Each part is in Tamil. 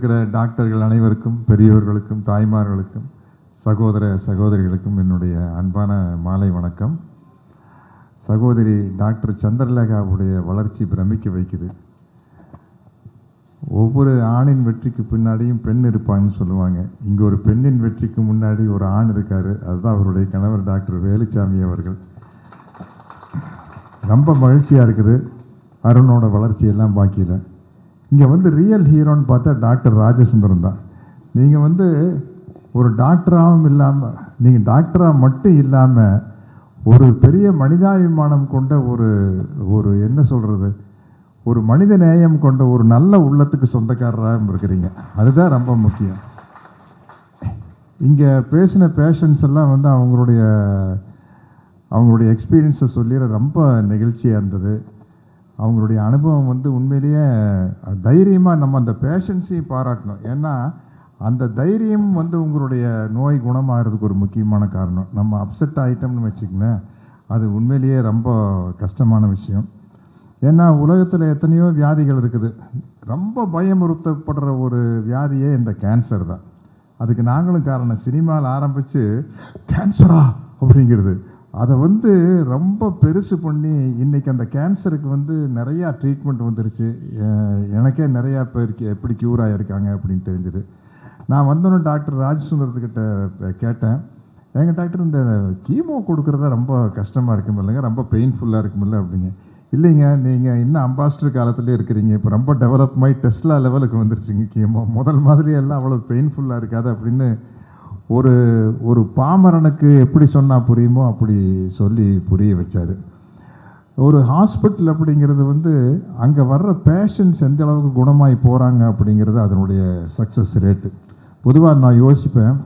வந்திருக்கிற டாக்டர்கள் அனைவருக்கும், பெரியவர்களுக்கும், தாய்மார்களுக்கும், சகோதர சகோதரிகளுக்கும் என்னுடைய அன்பான மாலை வணக்கம். சகோதரி டாக்டர் சந்திரலேகாவுடைய வளர்ச்சி பிரமிக்க வைக்குது. ஒவ்வொரு ஆணின் வெற்றிக்கு பின்னாடியும் பெண் இருப்பாங்கன்னு சொல்லுவாங்க. இங்கே ஒரு பெண்ணின் வெற்றிக்கு முன்னாடி ஒரு ஆண் இருக்கார். அதுதான் அவருடைய கணவர் டாக்டர் வேலுச்சாமி அவர்கள். ரொம்ப மகிழ்ச்சியாக இருக்குது. அருணோட வளர்ச்சியெல்லாம் பாக்கியில் இங்கே வந்து ரியல் ஹீரோன்னு பார்த்தா டாக்டர் ராஜசுந்தரம் தான். நீங்கள் ஒரு டாக்டராகவும் இல்லாமல், நீங்கள் டாக்டராக மட்டும் இல்லாமல் ஒரு பெரிய மனிதாபிமானம் கொண்ட ஒரு என்ன சொல்கிறது, ஒரு மனித நேயம் கொண்ட ஒரு நல்ல உள்ளத்துக்கு சொந்தக்காரராக இருக்கிறீங்க. அதுதான் ரொம்ப முக்கியம். இங்கே பேசின பேஷண்ட்ஸ் எல்லாம் வந்து அவங்களுடைய எக்ஸ்பீரியன்ஸை சொல்லி ரொம்ப நெகிழ்ச்சியாக இருந்தது. அவங்களுடைய அனுபவம் வந்து உண்மையிலேயே தைரியமாக நம்ம அந்த பேஷண்ட்ஸையும் பாராட்டணும். ஏன்னா அந்த தைரியம் வந்து உங்களுடைய நோய் குணமாகிறதுக்கு ஒரு முக்கியமான காரணம். நம்ம அப்செட் ஆகிட்டோம்னு வச்சுக்கோங்களேன், அது உண்மையிலேயே ரொம்ப கஷ்டமான விஷயம். ஏன்னா உலகத்தில் எத்தனையோ வியாதிகள் இருக்குது. ரொம்ப பயமுறுத்தப்படுற ஒரு வியாதியே இந்த கேன்சர் தான். அதுக்கு நாங்களும் காரணம். சினிமாவில் ஆரம்பித்து கேன்சரா அப்படிங்கிறது, அதை வந்து ரொம்ப பெருசு பண்ணி இன்றைக்கி அந்த கேன்சருக்கு வந்து நிறையா ட்ரீட்மெண்ட் வந்துருச்சு. எனக்கே நிறையா பேருக்கு எப்படி க்யூர் ஆகியிருக்காங்க அப்படின்னு தெரிஞ்சுது. நான் வந்தோன்னு டாக்டர் ராஜசுந்தரத்துக்கிட்ட கேட்டேன், எங்கள் டாக்டர் இந்த கீமோ கொடுக்குறதா ரொம்ப கஷ்டமாக இருக்கும் இல்லைங்க, ரொம்ப பெயின்ஃபுல்லாக இருக்குமில்ல அப்படிங்க. இல்லைங்க, நீங்கள் இன்னும் அம்பாஸ்டர் காலத்துலேயே இருக்கிறீங்க, இப்போ ரொம்ப டெவலப் ஆகி டெஸ்லா லெவலுக்கு வந்துருச்சுங்க கீமோ, முதல் மாதிரி எல்லாம் அவ்வளோ பெயின்ஃபுல்லாக இருக்காது அப்படின்னு ஒரு பாமரனுக்கு எப்படி சொன்னால் புரியுமோ அப்படி சொல்லி புரிய வச்சார். ஒரு ஹாஸ்பிட்டல் அப்படிங்கிறது வந்து அங்கே வர்ற பேஷண்ட்ஸ் எந்த அளவுக்கு குணமாகி போகிறாங்க அப்படிங்கிறது அதனுடைய சக்ஸஸ் ரேட்டு. பொதுவாக நான் யோசிப்பேன்,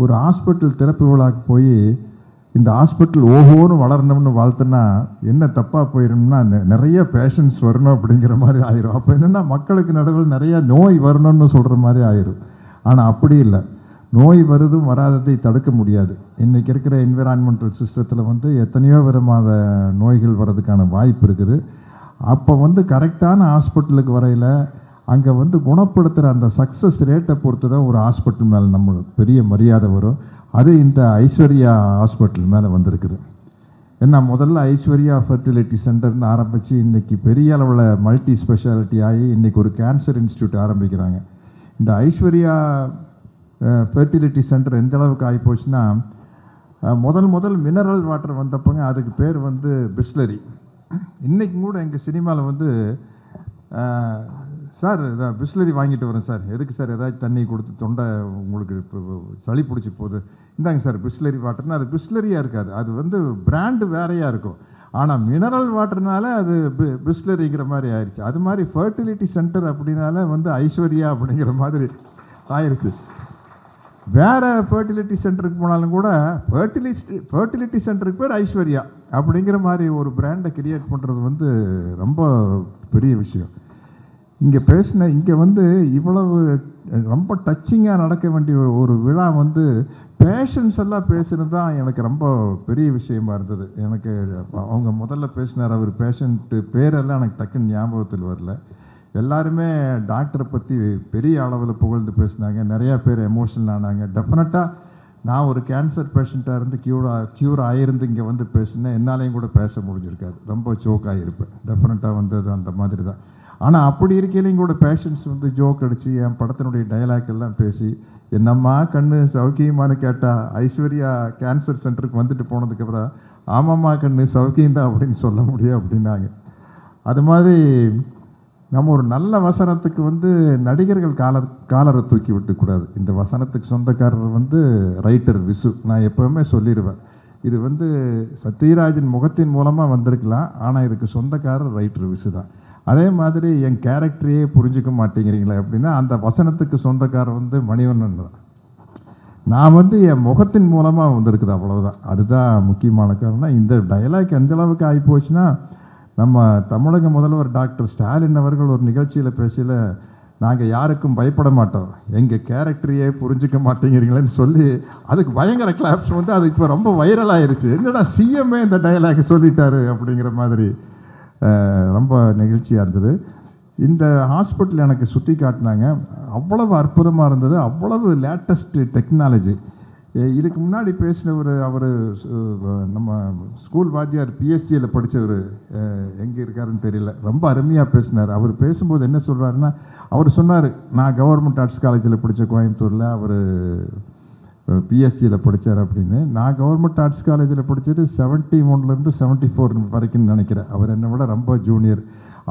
ஒரு ஹாஸ்பிட்டல் திறப்பு விழாக்கு போய் இந்த ஹாஸ்பிட்டல் ஓஹோன்னு வளரணும்னு வாழ்த்துனா என்ன தப்பாக போயிடும்னா நிறைய பேஷண்ட்ஸ் வரணும் அப்படிங்கிற மாதிரி ஆயிரும். அப்போ என்னென்னா மக்களுக்கு நடுவில் நிறைய நோய் வரணும்னு சொல்கிற மாதிரி ஆயிரும். ஆனால் அப்படி இல்லை, நோய் வருதும் வராததை தடுக்க முடியாது. இன்றைக்கி இருக்கிற என்விரான்மெண்டல் சிஸ்டத்தில் வந்து எத்தனையோ விதமான நோய்கள் வர்றதுக்கான வாய்ப்பு இருக்குது. அப்போ வந்து கரெக்டான ஹாஸ்பிட்டலுக்கு வரையில் அங்கே வந்து குணப்படுத்துகிற அந்த சக்ஸஸ் ரேட்டை பொறுத்து தான் ஒரு ஹாஸ்பிட்டல் மேலே நம்மளுக்கு பெரிய மரியாதை வரும். அது இந்த ஐஸ்வர்யா ஹாஸ்பிட்டல் மேலே வந்திருக்குது. ஏன்னா முதல்ல ஐஸ்வர்யா ஃபெர்டிலிட்டி சென்டர்னு ஆரம்பித்து இன்றைக்கி பெரிய அளவில் மல்டி ஸ்பெஷாலிட்டி ஆகி இன்றைக்கி ஒரு கேன்சர் இன்ஸ்டியூட் ஆரம்பிக்கிறாங்க. இந்த ஐஸ்வர்யா ஃபெர்டிலிட்டி சென்டர் எந்த அளவுக்கு ஆகிப்போச்சுன்னா, முதல் மினரல் வாட்டர் வந்தப்போங்க அதுக்கு பேர் வந்து பிஸ்லரி. இன்றைக்கும் கூட எங்கள் சினிமாவில் வந்து சார் இதான் பிஸ்லரி வாங்கிட்டு வரேன் சார், எதுக்கு சார், ஏதாச்சும் தண்ணி கொடுத்து தொண்டை உங்களுக்கு இப்போ சளி பிடிச்சி போகுது, இந்தாங்க சார் பிஸ்லரி வாட்டர்னா அது பிஸ்லரியாக இருக்காது, அது வந்து பிராண்டு வேறையாக இருக்கும். ஆனால் மினரல் வாட்டர்னால அது பிஸ்லரிங்கிற மாதிரி ஆயிடுச்சு. அது மாதிரி ஃபர்டிலிட்டி சென்டர் அப்படின்னால வந்து ஐஸ்வர்யா அப்படிங்கிற மாதிரி ஆயிடுச்சு. வேறு ஃபர்டிலிட்டி சென்டருக்கு போனாலும் கூட ஃபர்டிலிட்டி சென்டருக்கு பேர் ஐஸ்வர்யா அப்படிங்கிற மாதிரி ஒரு பிராண்டை கிரியேட் பண்ணுறது வந்து ரொம்ப பெரிய விஷயம். இங்கே வந்து இவ்வளவு ரொம்ப டச்சிங்காக நடக்க வேண்டிய ஒரு விழா வந்து பேஷண்ட்ஸ் எல்லாம் பேசுகிறது தான் எனக்கு ரொம்ப பெரிய விஷயமா இருந்தது. எனக்கு அவங்க முதல்ல பேசினார், அவர் பேஷண்ட்டு பேரெல்லாம் எனக்கு டக்குன்னு ஞாபகத்தில் வரல. எல்லாருமே டாக்டரை பற்றி பெரிய அளவில் புகழ்ந்து பேசினாங்க. நிறையா பேர் எமோஷனல் ஆனாங்க. டெஃபினட்டாக நான் ஒரு கேன்சர் பேஷண்ட்டாக இருந்து க்யூர் ஆகிருந்து இங்கே வந்து பேசினேன், என்னாலையும் கூட பேச முடிஞ்சிருக்காது, ரொம்ப ஜோக் ஆகியிருப்பேன். டெஃபினட்டாக வந்து அது அந்த மாதிரி தான். ஆனால் அப்படி இருக்கையிலையும் கூட பேஷண்ட்ஸ் வந்து ஜோக் அடித்து என் படத்தினுடைய டைலாக் எல்லாம் பேசி என்னம்மா கண்ணு சௌக்கியமானு கேட்டால் ஐஸ்வர்யா கேன்சர் சென்டருக்கு வந்துட்டு போனதுக்கப்புறம் ஆமாம்மா கண்ணு சௌக்கியம்தான் அப்படின்னு சொல்ல முடியும் அப்படின்னாங்க. அது மாதிரி நம்ம ஒரு நல்ல வசனத்துக்கு வந்து நடிகர்கள் காலரை தூக்கி விட்டுக்கூடாது. இந்த வசனத்துக்கு சொந்தக்காரர் வந்து ரைட்டர் விசு. நான் எப்போவுமே சொல்லிடுவேன், இது வந்து சத்யராஜன் முகத்தின் மூலமாக வந்திருக்கலாம், ஆனால் இதுக்கு சொந்தக்காரர் ரைட்டர் விசு தான். அதே மாதிரி என் கேரக்டரையே புரிஞ்சிக்க மாட்டேங்கிறீங்களே அப்படின்னா அந்த வசனத்துக்கு சொந்தக்காரர் வந்து மணிவண்ணன் தான். நான் வந்து என் முகத்தின் மூலமாக வந்திருக்குது, அவ்வளவுதான். அதுதான் முக்கியமான காரணம். இந்த டைலாக் எந்த அளவுக்கு ஆகிப்போச்சுன்னா, நம்ம தமிழக முதல்வர் டாக்டர் ஸ்டாலின் அவர்கள் ஒரு நிகழ்ச்சியில் பேசல, நாங்கள் யாருக்கும் பயப்பட மாட்டோம், எங்கள் கேரக்டரையே புரிஞ்சிக்க மாட்டேங்கிறீங்களேன்னு சொல்லி அதுக்கு பயங்கர கிளாப்ஸ் வந்து அது இப்போ ரொம்ப வைரல் ஆயிடுச்சு. என்னடா சிஎம்ஏ இந்த டைலாக் சொல்லிட்டாரு அப்படிங்கிற மாதிரி ரொம்ப நெகிழ்ச்சியாக இருந்தது. இந்த ஹாஸ்பிட்டல் எனக்கு சுற்றி காட்டினாங்க. அவ்வளவு அற்புதமாக இருந்தது. அவ்வளவு லேட்டஸ்ட் டெக்னாலஜி. இதுக்கு முன்னாடி பேசினவர் அவர் நம்ம ஸ்கூல் வாத்தியார் பிஎஸ்சியில் படித்தவர், எங்கே இருக்காருன்னு தெரியல, ரொம்ப அருமையாக பேசினார். அவர் பேசும்போது என்ன சொல்கிறாருன்னா, அவர் சொன்னார், நான் கவர்மெண்ட் ஆர்ட்ஸ் காலேஜில் படித்த கோயம்புத்தூரில், அவர் பிஎஸ்சியில் படித்தார் அப்படின்னு. நான் கவர்மெண்ட் ஆர்ட்ஸ் காலேஜில் படித்தது 71லேருந்து 74 வரைக்கும் நினைக்கிறேன். அவர் என்னை விட ரொம்ப ஜூனியர்.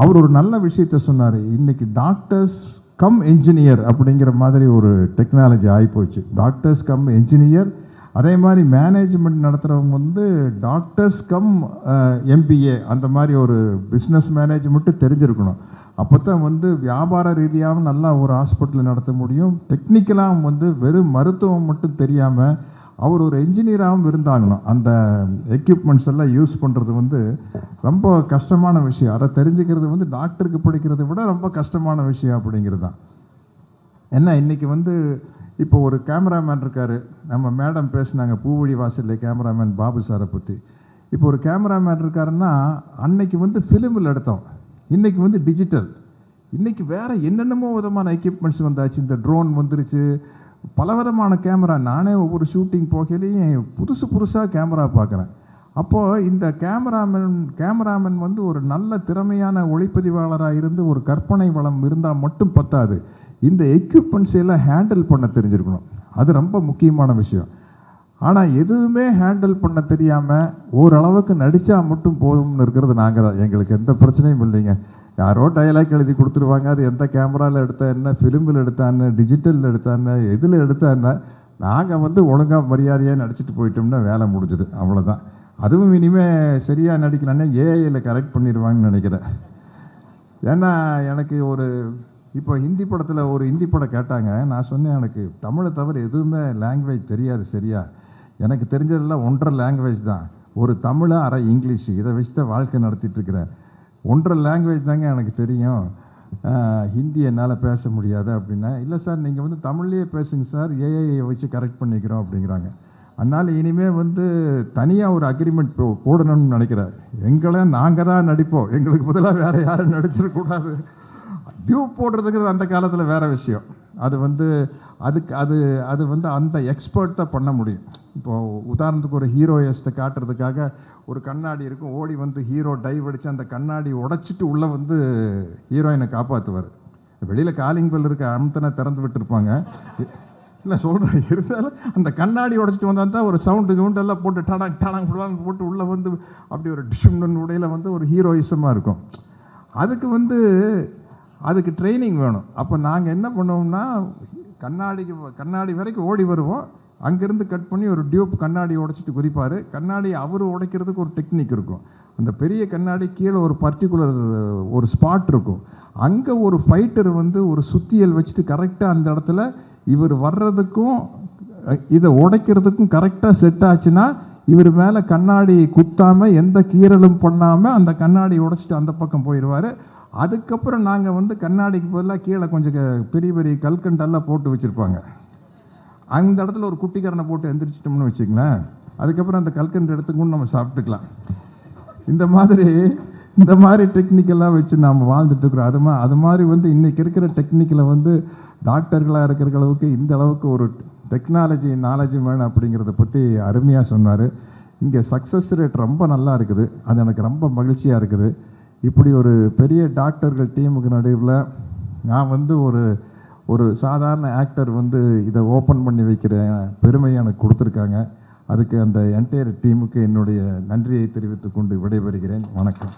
அவர் ஒரு நல்ல விஷயத்த சொன்னார். இன்றைக்கி டாக்டர்ஸ் கம் என்ஜினியர் அப்படிங்கிற மாதிரி ஒரு டெக்னாலஜி ஆகிப்போச்சு. டாக்டர்ஸ் கம் என்ஜினியர், அதே மாதிரி மேனேஜ்மெண்ட் நடத்துகிறவங்க வந்து டாக்டர்ஸ் கம் எம்பிஏ, அந்த மாதிரி ஒரு பிஸ்னஸ் மேனேஜ்மெண்ட்டு தெரிஞ்சிருக்கணும். அப்போ தான் வந்து வியாபார ரீதியாகவும் நல்லா ஒரு ஹாஸ்பிட்டல் நடத்த முடியும். டெக்னிக்கலாக வந்து வெறும் மருத்துவம் மட்டும் தெரியாமல் அவர் ஒரு என்ஜினியராகவும் இருந்தாங்கணும். அந்த எக்யூப்மெண்ட்ஸ் எல்லாம் யூஸ் பண்ணுறது வந்து ரொம்ப கஷ்டமான விஷயம். அதை தெரிஞ்சுக்கிறது வந்து டாக்டருக்கு படிக்கிறத விட ரொம்ப கஷ்டமான விஷயம் அப்படிங்கிறது தான். ஏன்னா இன்றைக்கி வந்து இப்போ ஒரு கேமராமேன் இருக்கார். நம்ம மேடம் பேசுனாங்க பூவழி வாசலில் கேமராமேன் பாபு சாரை பற்றி. இப்போ ஒரு கேமராமேன் இருக்காருன்னா, அன்னைக்கு வந்து ஃபிலிமில் எடுத்தோம், இன்றைக்கி வந்து டிஜிட்டல். இன்றைக்கி வேறு என்னென்னமோ விதமான எக்யூப்மெண்ட்ஸ் வந்தாச்சு. இந்த ட்ரோன் வந்துருச்சு, பலவிதமான கேமரா. நானே ஒவ்வொரு ஷூட்டிங் போகையிலையும் புதுசாக கேமரா பார்க்குறேன். அப்போது இந்த கேமராமேன் வந்து ஒரு நல்ல திறமையான ஒளிப்பதிவாளராக இருந்து ஒரு கற்பனை வளம் இருந்தால் மட்டும் பத்தாது, இந்த எக்யூப்மெண்ட்ஸ் எல்லாம் ஹேண்டில் பண்ண தெரிஞ்சிருக்கணும். அது ரொம்ப முக்கியமான விஷயம். ஆனால் எதுவுமே ஹேண்டில் பண்ண தெரியாமல் ஓரளவுக்கு நடித்தா மட்டும் போதும்னு இருக்கிறது நாங்கள் தான். எங்களுக்கு எந்த பிரச்சனையும் இல்லைங்க. யாரோ டைலாக் எழுதி கொடுத்துருவாங்க, அது எந்த கேமராவில் எடுத்தா என்ன, ஃபிலிமில் எடுத்தா என்ன, டிஜிட்டலில் எடுத்தா என்ன, எதில் எடுத்தா என்ன, நாங்கள் வந்து ஒழுங்காக மரியாதையாக நடிச்சிட்டு போயிட்டோம்னா வேலை முடிஞ்சுது, அவ்வளோதான். அதுவும் இனிமேல் சரியாக நடிக்கலான்னா ஏஐயில் கரெக்ட் பண்ணிடுவாங்கன்னு நினைக்கிறேன். ஏன்னா எனக்கு இப்போ ஹிந்தி படத்தில் ஒரு ஹிந்தி படம் கேட்டாங்க. நான் சொன்னேன், எனக்கு தமிழை தவிர எதுவுமே லாங்குவேஜ் தெரியாது சரியா. எனக்கு தெரிஞ்சதெல்லாம் 1.5 லாங்குவேஜ் தான். ஒரு தமிழ், அரை இங்கிலீஷ், இதை வச்சு தான் வாழ்க்கை நடத்திட்டுருக்கிறேன். 1.5 லாங்குவேஜ் தாங்க எனக்கு தெரியும், ஹிந்தி என்னால் பேச முடியாது அப்படின்னா. இல்லை சார், நீங்கள் வந்து தமிழ்லேயே பேசுங்க சார், ஏஐயை வச்சு கரெக்ட் பண்ணிக்கிறோம் அப்படிங்கிறாங்க. அதனால் இனிமேல் வந்து தனியாக ஒரு அக்ரிமெண்ட் போடணும்னு நினைக்கிறேன். எங்களை நாங்கள் தான் நடிப்போம், எங்களுக்கு பதிலாக வேறு யாரும் நடிச்சிடக்கூடாது. டியூப் போடுறதுங்கிறது அந்த காலத்தில் வேறு விஷயம். அது வந்து அது வந்து அந்த எக்ஸ்பர்ட் தான் பண்ண முடியும். இப்போது உதாரணத்துக்கு ஒரு ஹீரோயஸ்ட்டை காட்டுறதுக்காக ஒரு கண்ணாடி இருக்கும், ஓடி வந்து ஹீரோ டைவ் அடித்து அந்த கண்ணாடி உடைச்சிட்டு உள்ளே வந்து ஹீரோயினை காப்பாற்றுவார். வெளியில் காலிங் பெல் இருக்க அமுத்தனை திறந்து விட்டுருப்பாங்க. இல்லை சொல்கிறேன், இருந்தாலும் அந்த கண்ணாடி உடைச்சிட்டு வந்தால் தான் ஒரு சவுண்டெல்லாம் போட்டு டடாங் போட்டு உள்ளே வந்து அப்படி ஒரு டிஷம்னு உடையில் வந்து ஒரு ஹீரோயிசமாக இருக்கும். அதுக்கு ட்ரைனிங் வேணும். அப்போ நாங்கள் என்ன பண்ணுவோம்னா, கண்ணாடி வரைக்கும் ஓடி வருவோம், அங்கேருந்து கட் பண்ணி ஒரு டியூப் கண்ணாடி உடைச்சிட்டு குதிப்பார். கண்ணாடி அவர் உடைக்கிறதுக்கு ஒரு டெக்னிக் இருக்கும். அந்த பெரிய கண்ணாடி கீழே ஒரு பர்டிகுலர் ஒரு ஸ்பாட் இருக்கும். அங்கே ஒரு ஃபைட்டர் வந்து ஒரு சுத்தியல் வச்சுட்டு கரெக்டாக அந்த இடத்துல இவர் வர்றதுக்கும் இதை உடைக்கிறதுக்கும் கரெக்டாக செட் ஆச்சுன்னா இவர் மேலே கண்ணாடி குத்தாமல் எந்த கீறலும் பண்ணாமல் அந்த கண்ணாடி உடைச்சிட்டு அந்த பக்கம் போயிடுவார். அதுக்கப்புறம் நாங்கள் வந்து கண்ணாடிக்கு பதிலாக கீழே கொஞ்சம் பெரிய பெரிய கல்கண்டெல்லாம் போட்டு வச்சுருப்பாங்க. அந்த இடத்துல ஒரு குட்டிக்கரனை போட்டு எந்திரிச்சிட்டோம்னு வச்சுங்களேன், அதுக்கப்புறம் அந்த கல்கண்டு எடுத்துக்கணும் நம்ம சாப்பிட்டுக்கலாம். இந்த மாதிரி டெக்னிக்கெல்லாம் வச்சு நாம் வாழ்ந்துட்டுருக்குறோம். அது மாதிரி வந்து இன்றைக்கி இருக்கிற டெக்னிக்கில் வந்து டாக்டர்களாக இருக்கிற அளவுக்கு இந்த அளவுக்கு ஒரு டெக்னாலஜி நாலேஜ் வேணும் அப்படிங்கிறத பற்றி அருமையாக சொன்னார். இங்கே சக்ஸஸ் ரேட் ரொம்ப நல்லா இருக்குது, அது எனக்கு ரொம்ப மகிழ்ச்சியாக இருக்குது. இப்படி ஒரு பெரிய டாக்டர்கள் டீமுக்கு நடுவில் நான் வந்து ஒரு சாதாரண ஆக்டர் வந்து இதை ஓப்பன் பண்ணி வைக்கிற பெருமையை எனக்கு கொடுத்துருக்காங்க. அதுக்கு அந்த என்டையர் டீமுக்கு என்னுடைய நன்றியை தெரிவித்துக்கொண்டு விடைபெறுகிறேன். வணக்கம்.